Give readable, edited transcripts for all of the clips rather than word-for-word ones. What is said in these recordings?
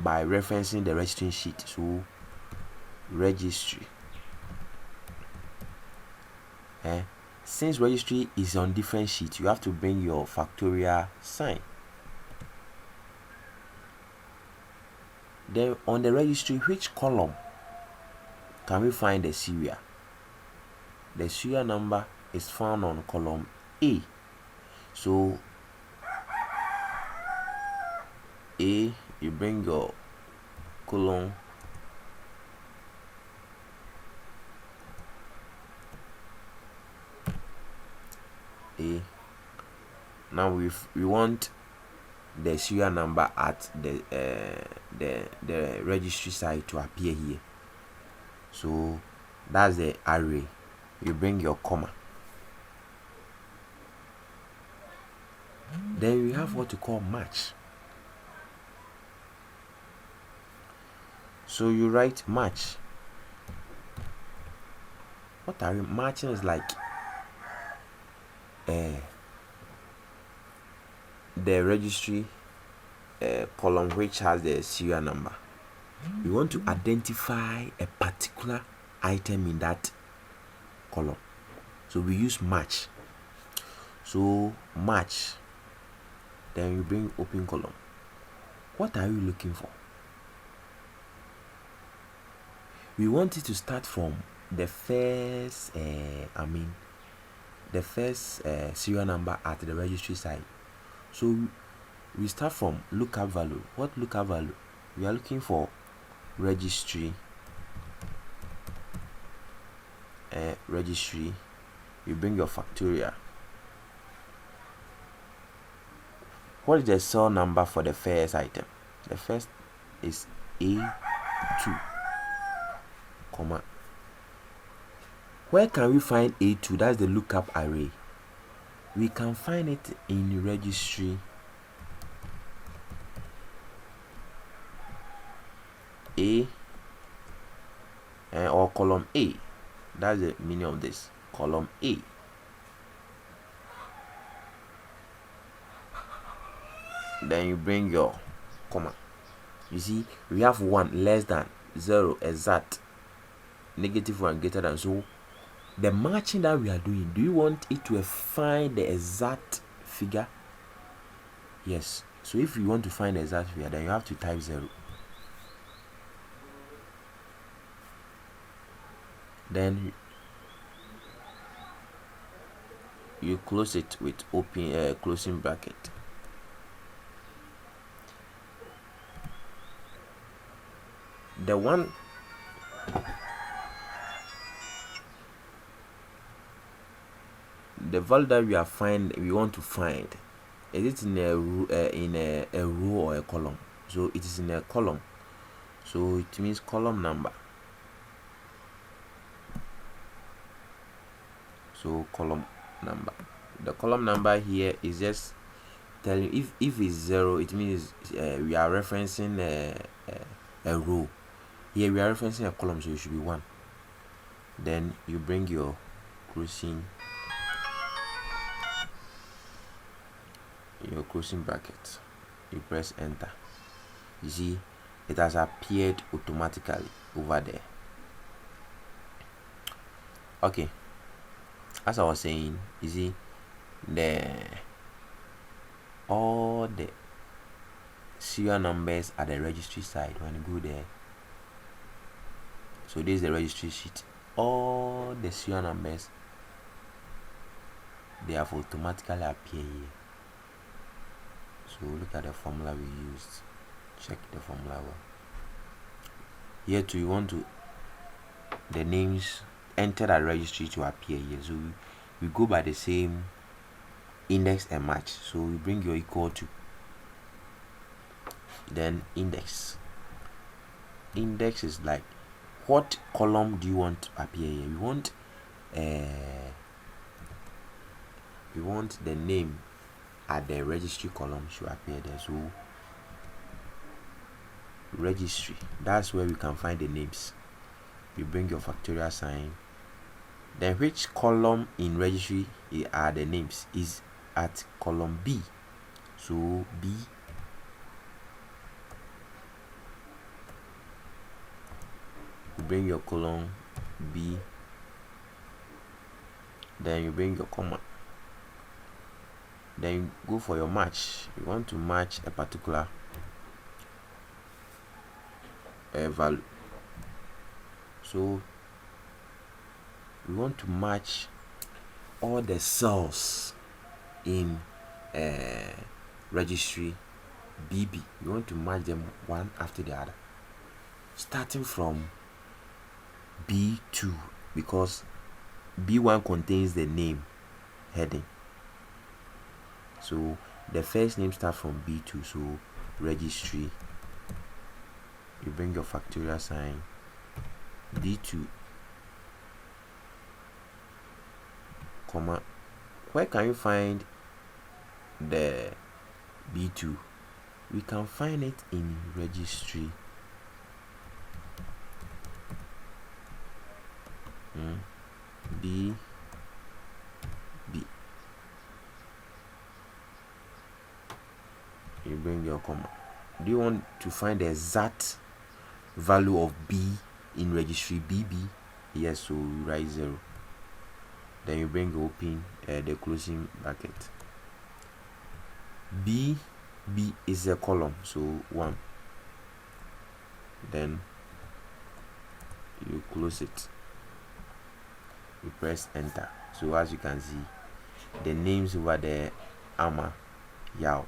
by referencing the registry sheet. So registry, since registry is on different sheet, you have to bring your factorial sign. Then on the registry, which column can we find the serial? The serial number is found on column A. So A, you bring your column A. Now we want the serial number at the registry side to appear here. So that's the array. You bring your comma. Then we have what you call match. So you write match. What are you matching? Is like the registry column which has the serial number. We want to identify a particular item in that column, so we use match. So match, then you bring open column. What are you looking for? We want it to start from the first serial number at the registry side. So we start from lookup value. What lookup value? We are looking for registry. Registry, you bring your factorial. What is the cell number for the first item? The first is A2, comma. Where can we find A2? That's the lookup array. We can find it in registry A or column A. That's the meaning of this, column A. Then you bring your comma. You see, we have 1 less than 0 exact, -1 greater than. So the matching that we are doing, do you want it to find the exact figure? Yes. So if you want to find the exact figure, then you have to type 0. Then you close it with open closing bracket. The value that we want to find, is it in a row or a column? So it is in a column, so it means column number. So column number, the column number here is just telling if it's 0, it means we are referencing a row. Here we are referencing a column, so it should be 1. Then you bring your closing bracket, you press enter. You see, it has appeared automatically over there. Okay, as I was saying, you see, all the serial numbers at the registry side, when you go there, so this is the registry sheet, all the serial numbers, they have automatically appeared here. So look at the formula we used, check the formula well. Here too, you want the names entered at registry to appear here. So we go by the same index and match. So we bring your equal to, then index. Index is like, what column do you want to appear here? We want the name at the registry column should appear there. So registry, that's where we can find the names. You bring your factorial sign. Then which column in registry are the names? Is at column B. So B. you bring your colon B, then you bring your comma, then you go for your match. You want to match a particular value, so we want to match all the cells in registry BB. We want to match them one after the other, starting from B2, because B1 contains the name heading. So the first name starts from B2. So registry, you bring your factorial sign, B2, comma. Where can you find the B2? We can find it in registry B. You bring your comma. Do you want to find the exact value of B in registry BB? Yes, so you write 0. Then you bring open the closing bracket. B is a column, so 1. Then you close it, you press enter. So as you can see, the names over there, Ama, Yao,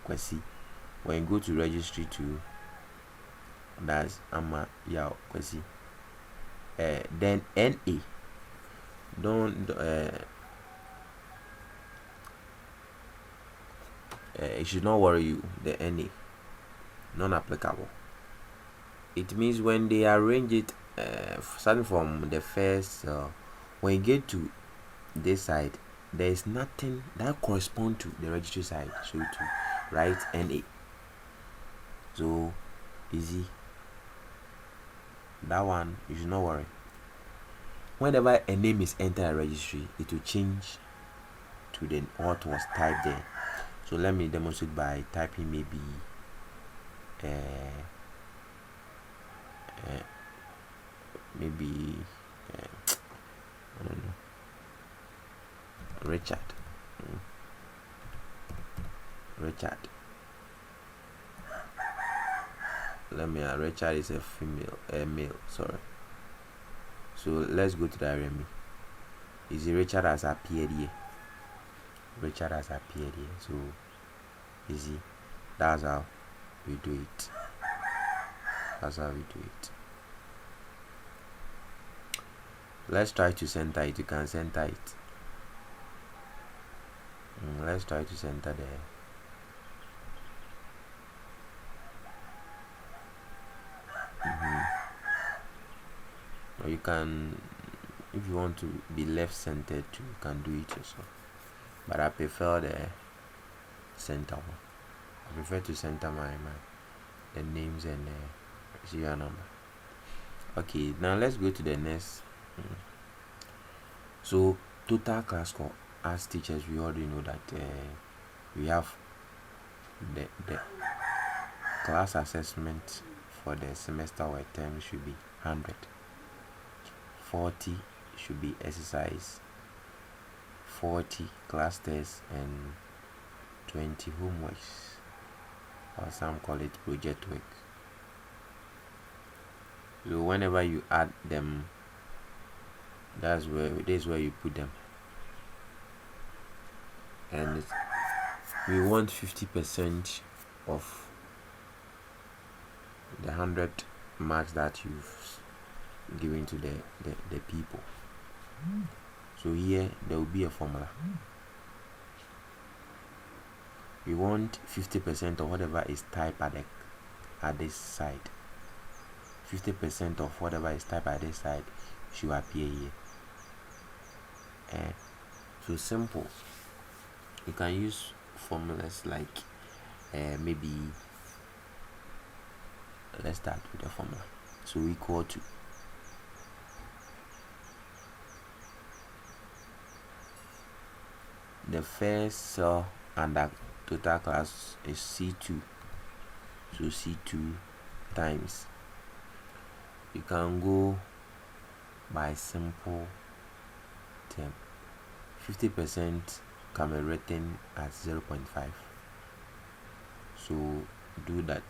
Kwesi. When you go to registry 2, that's Ama, Yao, Kwesi. Then NA, don't it should not worry you. The NA, non-applicable. It means when they arrange it, starting from the first, when you get to this side, there is nothing that corresponds to the registry side, so to write NA. So easy. That one you should not worry. Whenever a name is entered a registry, it will change to the what was typed there. So let me demonstrate by typing maybe I don't know, Richard. Richard is a male, sorry. So let's go to the RME. Is Richard has appeared here? So easy. That's how we do it. Let's try to center it. You can center it. Let's try to center there. Or you can, if you want to be left centered too, you can do it yourself. But I prefer the center one. I prefer to center the names and the serial number. Okay, now let's go to the next. So total class score. As teachers, we already know that we have the class assessment for the semester or term should be 100. 40 should be exercise, 40 class tests, and 20 homeworks, or some call it project work. So whenever you add them, this is where you put them. And we want 50% of the 100 marks that you've given to the people. So here there will be a formula. We want 50% of whatever is typed at this side. 50% of whatever is typed at this side should appear here. So simple. You can use formulas like maybe let's start with the formula. So equal to the first cell under total class is C2. So C2 times you can go by simple term. 50% can be written as 0.5. So do that.